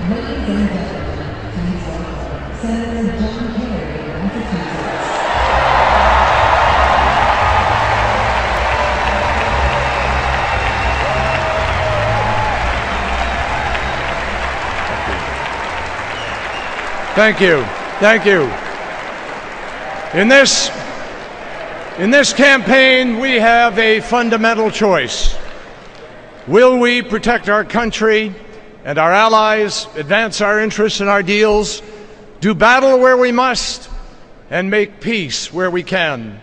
Ladies and gentlemen, please welcome Senator John Kerry of Massachusetts. Thank you. Thank you. In this campaign, we have a fundamental choice. Will we protect our country and our allies, advance our interests and our deals, do battle where we must, and make peace where we can?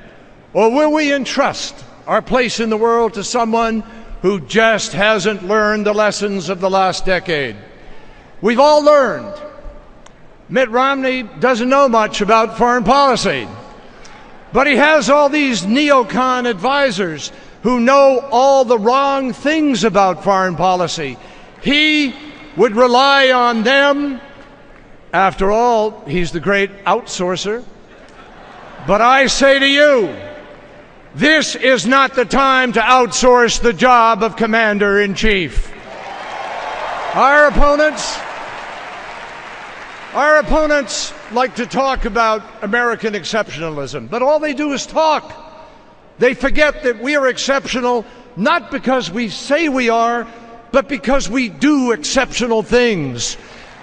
Or will we entrust our place in the world to someone who just hasn't learned the lessons of the last decade? We've all learned. Mitt Romney doesn't know much about foreign policy, but he has all these neocon advisors who know all the wrong things about foreign policy. He would rely on them. After all, he's the great outsourcer. But I say to you, this is not the time to outsource the job of commander-in-chief. Our opponents like to talk about American exceptionalism, but all they do is talk. They forget that we are exceptional not because we say we are, but because we do exceptional things.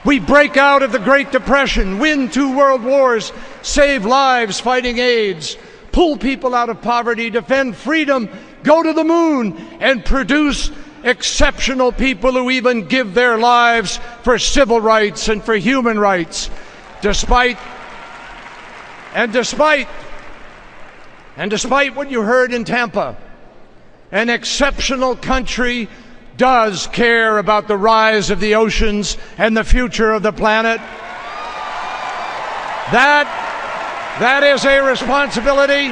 We break out of the Great Depression, win 2 world wars, save lives fighting AIDS, pull people out of poverty, defend freedom, go to the moon, and produce exceptional people who even give their lives for civil rights and for human rights. Despite what you heard in Tampa, an exceptional country does care about the rise of the oceans and the future of the planet. That is a responsibility.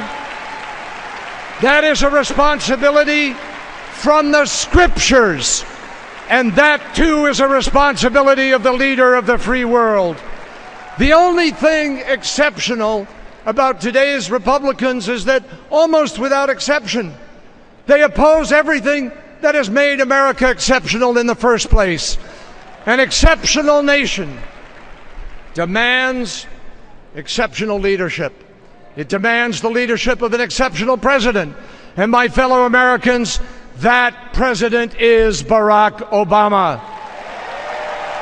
That is a responsibility from the scriptures, and that too is a responsibility of the leader of the free world. The only thing exceptional about today's Republicans is that, almost without exception, they oppose everything that has made America exceptional in the first place. An exceptional nation demands exceptional leadership. It demands the leadership of an exceptional president. And my fellow Americans, that president is Barack Obama.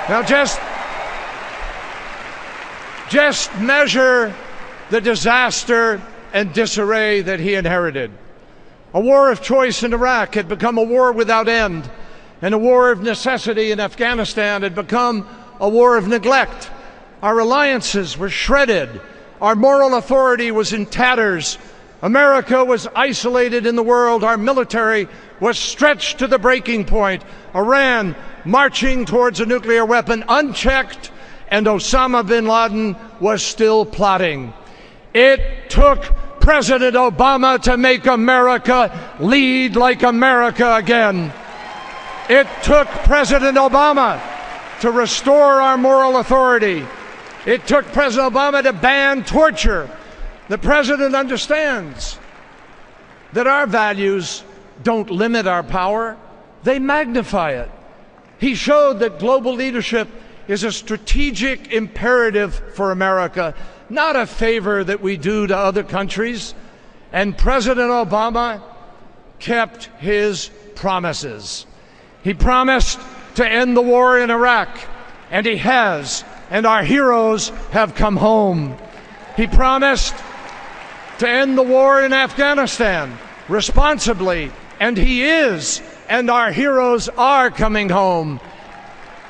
Now just measure the disaster and disarray that he inherited. A war of choice in Iraq had become a war without end, and a war of necessity in Afghanistan had become a war of neglect. Our alliances were shredded. Our moral authority was in tatters. America was isolated in the world. Our military was stretched to the breaking point. Iran marching towards a nuclear weapon unchecked, and Osama bin Laden was still plotting. It took President Obama to make America lead like America again. It took President Obama to restore our moral authority. It took President Obama to ban torture. The president understands that our values don't limit our power, they magnify it. He showed that global leadership is a strategic imperative for America, not a favor that we do to other countries. And President Obama kept his promises. He promised to end the war in Iraq, and he has, and our heroes have come home. He promised to end the war in Afghanistan responsibly, and he is, and our heroes are coming home.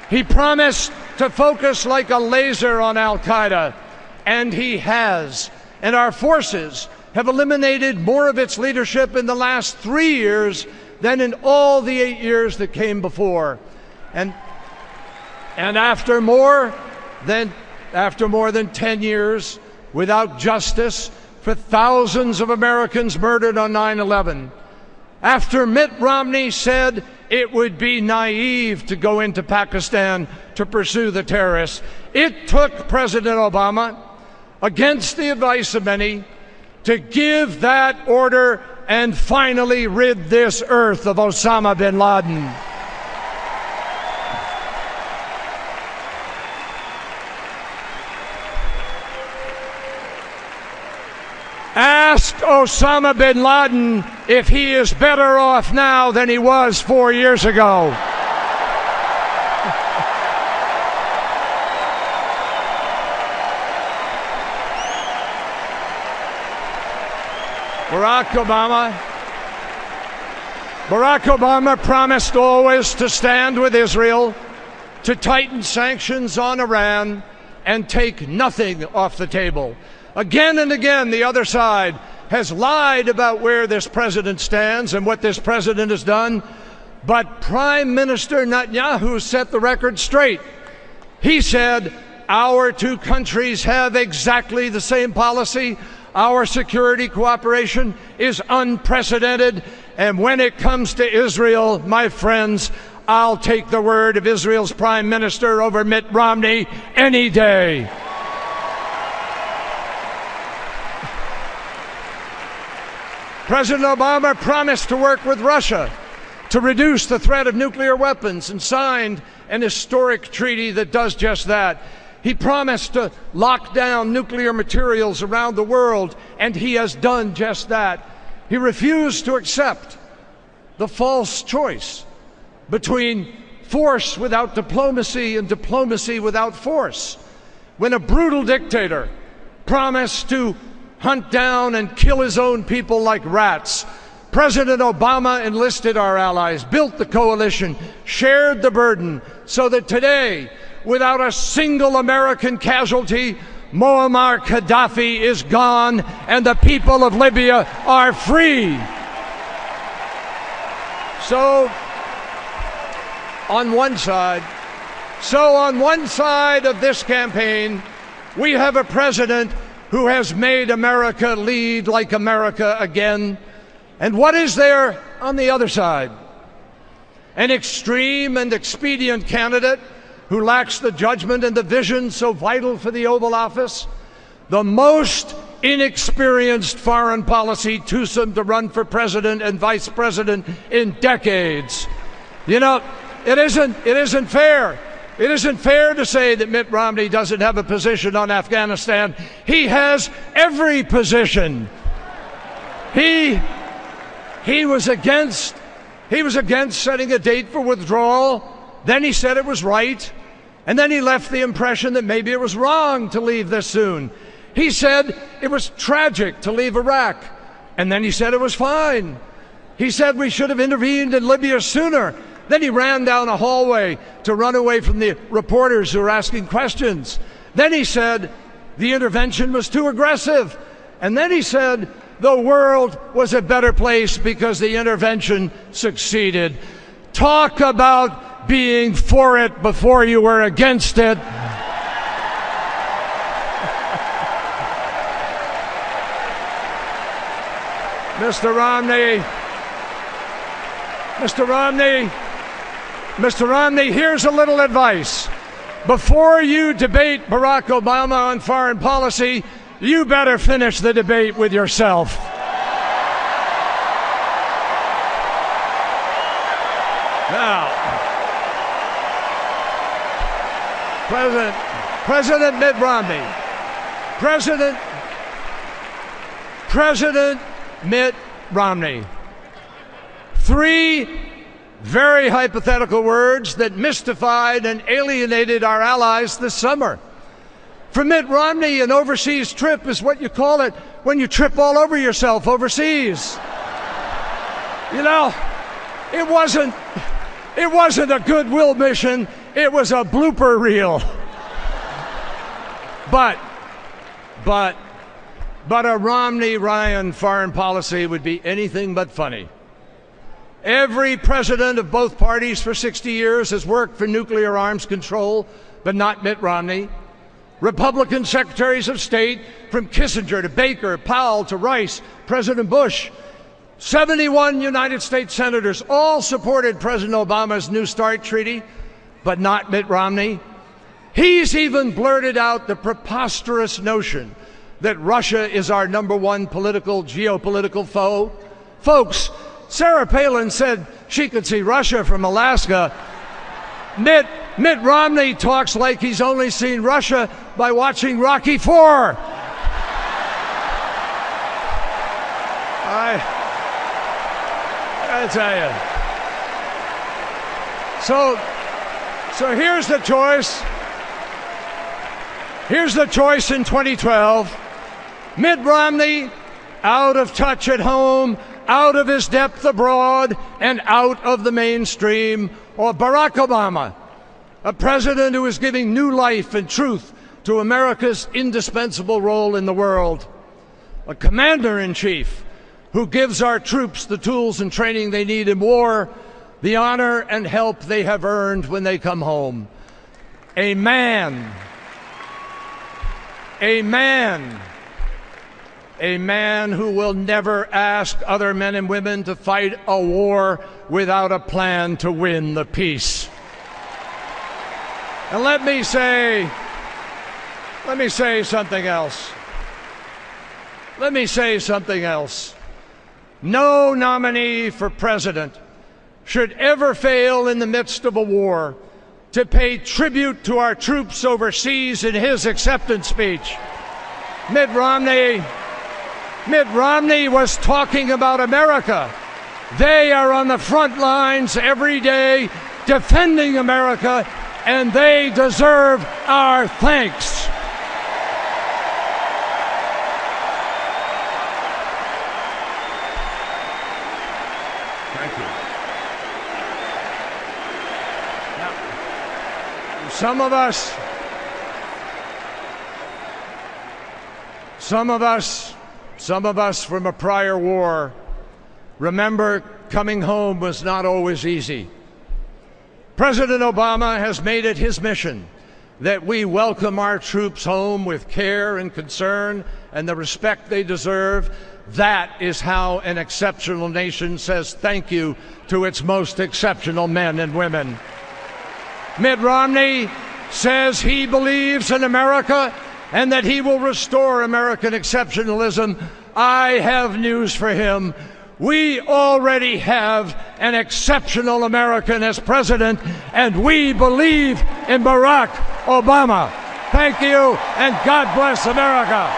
He promised to focus like a laser on Al-Qaeda, and he has. And our forces have eliminated more of its leadership in the last 3 years than in all the 8 years that came before. And after more than 10 years without justice for thousands of Americans murdered on 9/11, after Mitt Romney said it would be naive to go into Pakistan to pursue the terrorists, it took President Obama, against the advice of many, to give that order and finally rid this earth of Osama bin Laden. Ask Osama bin Laden if he is better off now than he was 4 years ago. Barack Obama promised always to stand with Israel, to tighten sanctions on Iran, and take nothing off the table. Again and again, the other side has lied about where this president stands and what this president has done. But Prime Minister Netanyahu set the record straight. He said, our two countries have exactly the same policy. Our security cooperation is unprecedented. And when it comes to Israel, my friends, I'll take the word of Israel's Prime Minister over Mitt Romney any day. President Obama promised to work with Russia to reduce the threat of nuclear weapons and signed an historic treaty that does just that. He promised to lock down nuclear materials around the world, and he has done just that. He refused to accept the false choice between force without diplomacy and diplomacy without force. When a brutal dictator promised to hunt down and kill his own people like rats, President Obama enlisted our allies, built the coalition, shared the burden, so that today, without a single American casualty, Muammar Gaddafi is gone and the people of Libya are free. So, on one side of this campaign, we have a president who has made America lead like America again. And what is there on the other side? An extreme and expedient candidate who lacks the judgment and the vision so vital for the Oval Office, the most inexperienced foreign policy twosome to run for president and vice president in decades. You know, it isn't fair. It isn't fair to say that Mitt Romney doesn't have a position on Afghanistan. He has every position. He was against setting a date for withdrawal. Then he said it was right. And then he left the impression that maybe it was wrong to leave this soon. He said it was tragic to leave Iraq. And then he said it was fine. He said we should have intervened in Libya sooner. Then he ran down a hallway to run away from the reporters who were asking questions. Then he said the intervention was too aggressive. And then he said the world was a better place because the intervention succeeded. Talk about being for it before you were against it. Mr. Romney, here's a little advice. Before you debate Barack Obama on foreign policy, you better finish the debate with yourself. Now, President Mitt Romney, President Mitt Romney. Three very hypothetical words that mystified and alienated our allies this summer. For Mitt Romney, an overseas trip is what you call it when you trip all over yourself overseas. You know, it wasn't a goodwill mission, it was a blooper reel. But a Romney-Ryan foreign policy would be anything but funny. Every president of both parties for 60 years has worked for nuclear arms control, but not Mitt Romney. Republican secretaries of state, from Kissinger to Baker, Powell to Rice, President Bush, 71 United States senators all supported President Obama's New START treaty, but not Mitt Romney. He's even blurted out the preposterous notion that Russia is our #1 geopolitical foe. Folks, Sarah Palin said she could see Russia from Alaska. Mitt Romney talks like he's only seen Russia by watching Rocky IV. I tell you. So here's the choice. Here's the choice in 2012. Mitt Romney, out of touch at home, out of his depth abroad, and out of the mainstream, or Barack Obama, a president who is giving new life and truth to America's indispensable role in the world, a commander-in-chief who gives our troops the tools and training they need in war, the honor and help they have earned when they come home. A man who will never ask other men and women to fight a war without a plan to win the peace. And let me say something else. Let me say something else. No nominee for president should ever fail in the midst of a war to pay tribute to our troops overseas in his acceptance speech. Mitt Romney was talking about America. They are on the front lines every day defending America, and they deserve our thanks. Thank you. Now, some of us from a prior war remember coming home was not always easy. President Obama has made it his mission that we welcome our troops home with care and concern and the respect they deserve. That is how an exceptional nation says thank you to its most exceptional men and women. Mitt Romney says he believes in America and that he will restore American exceptionalism. I have news for him. We already have an exceptional American as president, and we believe in Barack Obama. Thank you, and God bless America.